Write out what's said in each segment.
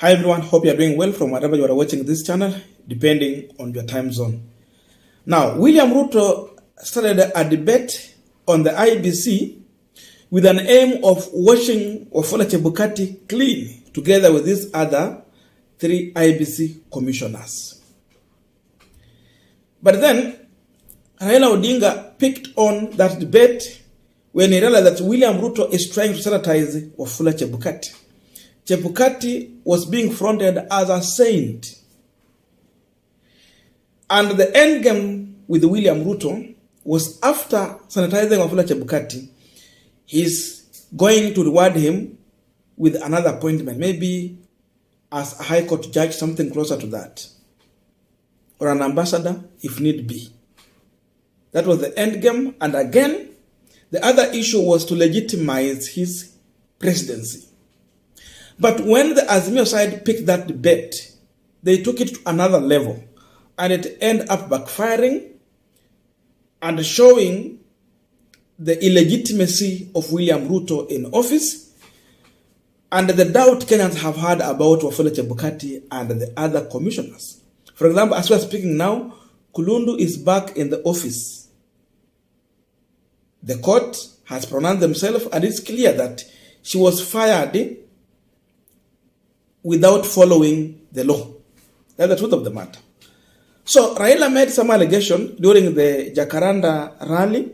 Hi everyone, hope you are doing well from wherever you are watching this channel, depending on your time zone. Now, William Ruto started a debate on the IEBC with an aim of washing Wafula Chebukati clean together with these other three IEBC commissioners. But then, Raila Odinga picked on that debate when he realized that William Ruto is trying to sanitize Wafula Chebukati. Chebukati was being fronted as a saint. And the end game with William Ruto was after sanitizing Wafula Chebukati, he's going to reward him with another appointment, maybe as a High Court judge, something closer to that, or an ambassador if need be. That was the end game. And again, the other issue was to legitimize his presidency. But when the Azimio side picked that debate, they took it to another level, and it ended up backfiring and showing the illegitimacy of William Ruto in office and the doubt Kenyans have had about Wafula Chebukati and the other commissioners. For example, as we are speaking now, Kulundu is back in the office. The court has pronounced themselves, and it's clear that she was fired without following the law. That's the truth of the matter. So Raila made some allegation during the Jacaranda rally,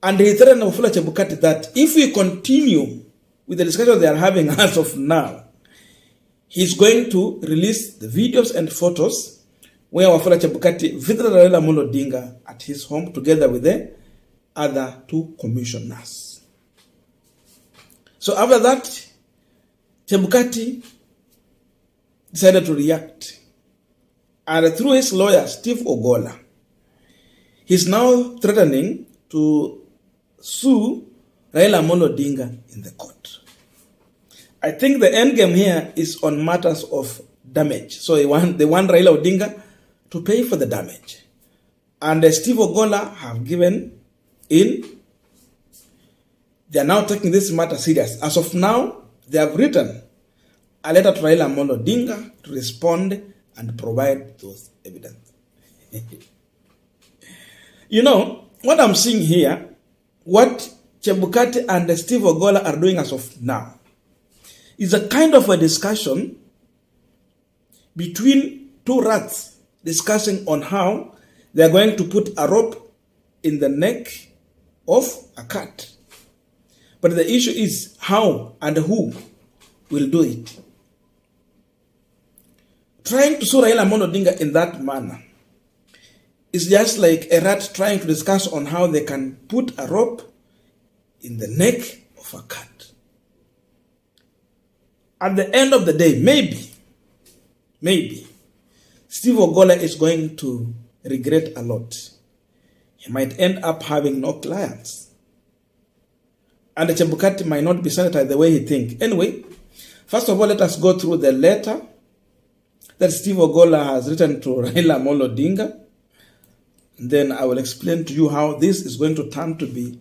and he threatened Wafula Chebukati that if we continue with the discussion they are having as of now, he's going to release the videos and photos where Wafula Chebukati visited Raila Odinga at his home together with the other two commissioners. So after that, Chebukati decided to react. And through his lawyer, Steve Ogolla, he's now threatening to sue Raila Odinga in the court. I think the end game here is on matters of damage. So they want Raila Odinga to pay for the damage. And Steve Ogolla have given in. They are now taking this matter serious. As of now, they have written a letter to Raila Odinga to respond and provide those evidence. You know, what I'm seeing here, what Chebukati and Steve Ogolla are doing as of now, is a kind of a discussion between two rats discussing on how they are going to put a rope in the neck of a cat. But the issue is how and who will do it. Trying to sue Raila Odinga in that manner is just like a rat trying to discuss on how they can put a rope in the neck of a cat. At the end of the day, maybe, Steve Ogolla is going to regret a lot. He might end up having no clients. And the Chebukati might not be sanitized the way he thinks. Anyway, first of all, let us go through the letter that Steve Ogolla has written to Raila Odinga. Then I will explain to you how this is going to turn to be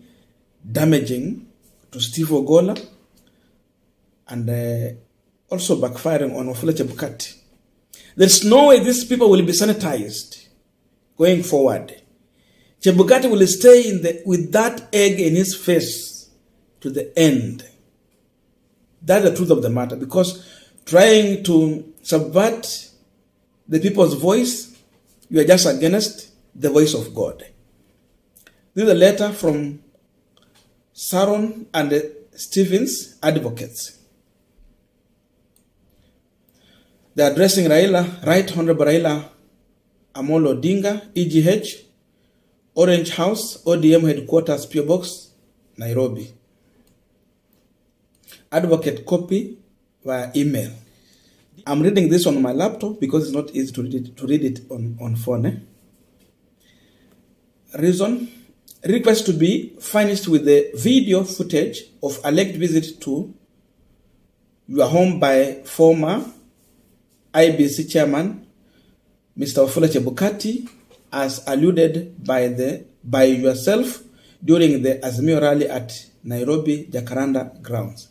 damaging to Steve Ogolla and also backfiring on Wafula Chebukati. There's no way these people will be sanitized going forward. Chebukati will stay with that egg in his face to the end. That's the truth of the matter, because trying to subvert the people's voice, you are just against the voice of God. This is a letter from Saron and Stevens advocates. They are addressing Raila, Right Honorable Raila Amolo Odinga, EGH, Orange House, ODM Headquarters, PO Box, Nairobi. Advocate copy via email. I'm reading this on my laptop because it's not easy to read it on phone. Reason: request to be furnished with the video footage of alleged visit to your home by former IEBC chairman Mr. Wafula Chebukati, as alluded by yourself during the Azimio rally at Nairobi Jacaranda grounds.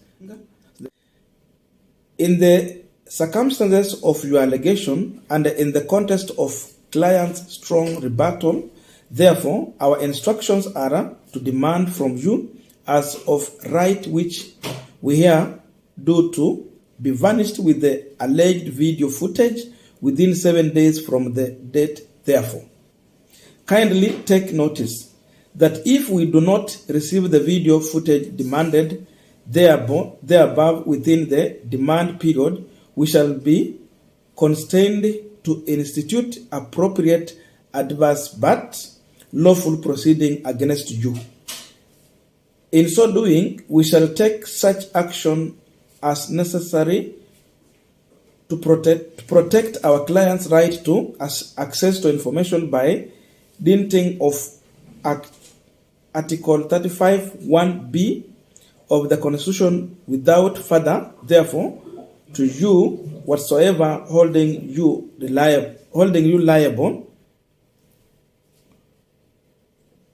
In the circumstances of your allegation and in the context of client's strong rebuttal, therefore, our instructions are to demand from you as of right which we here do to be vanished with the alleged video footage within 7 days from the date therefore. Kindly take notice that if we do not receive the video footage demanded thereabove within the demand period, we shall be constrained to institute appropriate adverse but lawful proceeding against you. In so doing, we shall take such action as necessary to protect our client's right to access to information by dint of Article 35(1)(b) of the Constitution without further, therefore, to you whatsoever holding you liable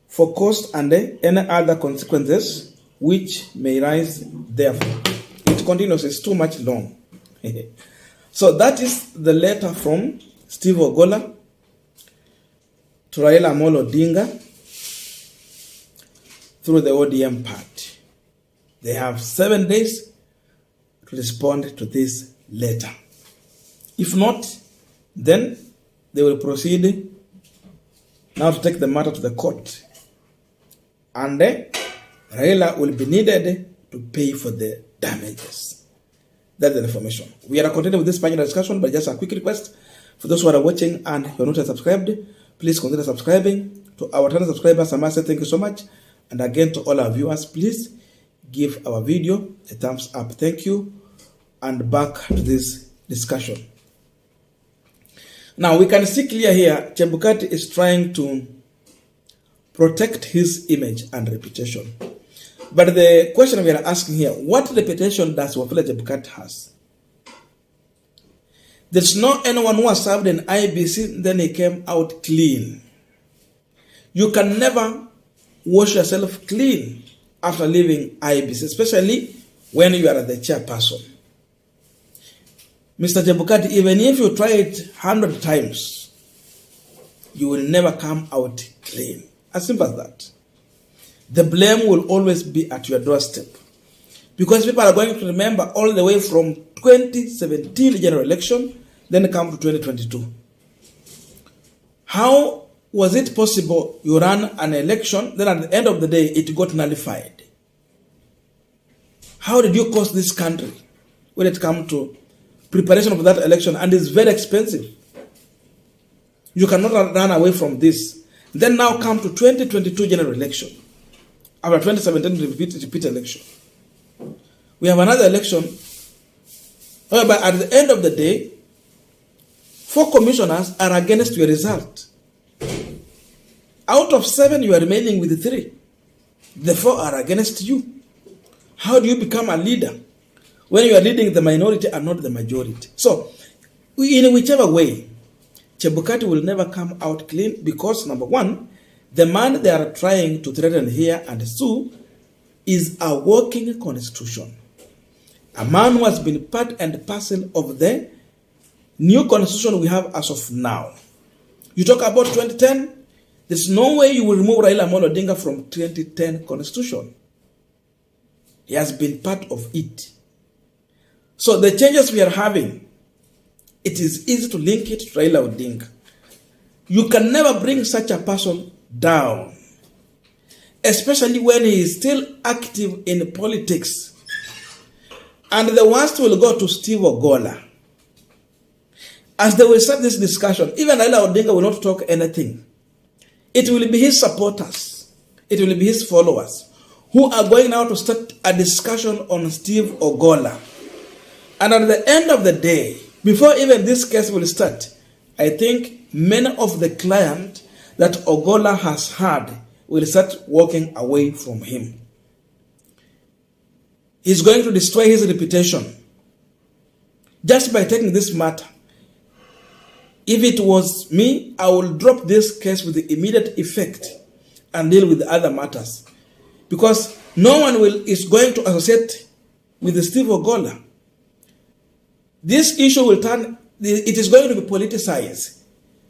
for cost and any other consequences which may rise therefore. It continues, it's too much long. So that is the letter from Steve Ogolla to Raila Amolo Odinga through the ODM party. They have 7 days to respond to this letter. If not, then they will proceed now to take the matter to the court. And Raila will be needed to pay for the damages. That's the information. We are continuing with this panel discussion, but just a quick request for those who are watching and who are not subscribed, please consider subscribing. To our channel subscribers, I must say thank you so much. And again, to all our viewers, please give our video a thumbs up. Thank you. And back to this discussion. Now, we can see clear here, Chebukati is trying to protect his image and reputation. But the question we are asking here, what reputation does Wafula Chebukati has? There's no anyone who has served in IEBC, then he came out clean. You can never wash yourself clean after leaving IEBC, especially when you are the chairperson. Mr. Chebukati, even if you try it 100 times, you will never come out clean. As simple as that. The blame will always be at your doorstep. Because people are going to remember all the way from 2017 general election, then come to 2022. How was it possible you ran an election, then at the end of the day, it got nullified? How did you cost this country when it comes to preparation of that election? And it's very expensive. You cannot run away from this. Then now come to 2022 general election. After 2017 repeat election. We have another election whereby at the end of the day, 4 commissioners are against your result. Out of 7, you are remaining with 3. The 4 are against you. How do you become a leader when you are leading the minority and not the majority? So, in whichever way, Chebukati will never come out clean because, number one, the man they are trying to threaten here and sue is a working constitution. A man who has been part and parcel of the new constitution we have as of now. You talk about 2010, there's no way you will remove Raila Amolo Odinga from 2010 constitution. He has been part of it. So the changes we are having, it is easy to link it to Raila Odinga. You can never bring such a person down, especially when he is still active in politics. And the worst will go to Steve Ogolla. As they will start this discussion, even Raila Odinga will not talk anything. It will be his supporters, it will be his followers, who are going now to start a discussion on Steve Ogolla. And at the end of the day, before even this case will start, I think many of the clients that Ogolla has had will start walking away from him. He's going to destroy his reputation just by taking this matter. If it was me, I will drop this case with the immediate effect and deal with the other matters. Because no one is going to associate with Steve Ogolla. this issue will turn, it is going to be politicized.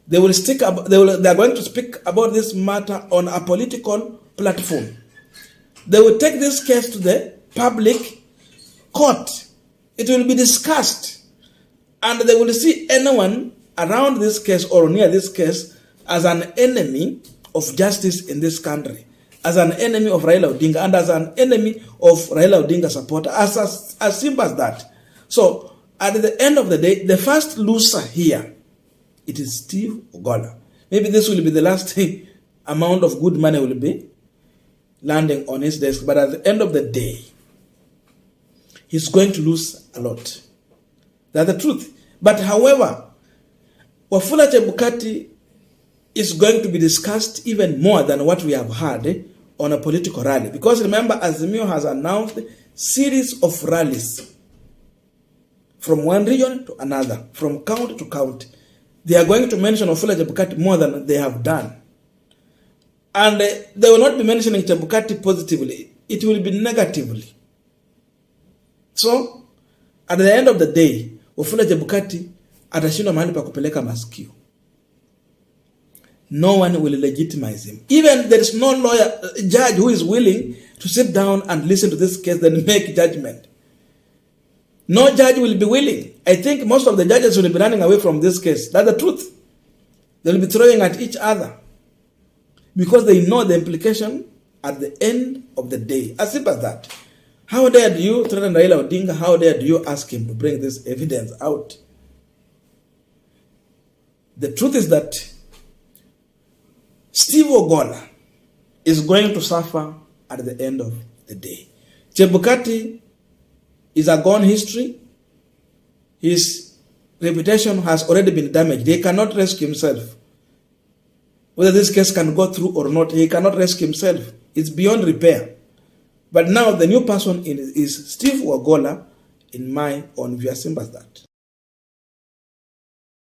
They will they are going to speak about this matter on a political platform. They will take this case to the public court. It will be discussed. And they will see anyone around this case or near this case as an enemy of justice in this country, as an enemy of Raila Odinga, and as an enemy of Raila Odinga supporter, as simple as that. So, at the end of the day, the first loser here, it is Steve Ogolla. Maybe this will be the last amount of good money will be landing on his desk, but at the end of the day, he's going to lose a lot. That's the truth. But however, Wafula Chebukati is going to be discussed even more than what we have heard on a political rally. Because remember, Azimio has announced a series of rallies from one region to another, from county to county. They are going to mention Wafula Chebukati more than they have done. And they will not be mentioning Chebukati positively. It will be negatively. So, at the end of the day, Wafula Chebukati atashindwa mahali pa kupeleka masikio. No one will legitimize him. Even there is no lawyer, judge who is willing to sit down and listen to this case and make judgment. No judge will be willing. I think most of the judges will be running away from this case. That's the truth. They will be throwing at each other because they know the implication at the end of the day. As simple as that. How dare do you threaten Raila Odinga? How dare do you ask him to bring this evidence out? The truth is that Steve Ogolla is going to suffer at the end of the day. Chebukati is a gone history. His reputation has already been damaged. He cannot rescue himself. Whether this case can go through or not, he cannot rescue himself. It's beyond repair. But now the new person is Steve Ogolla, in my own view, as simple as that.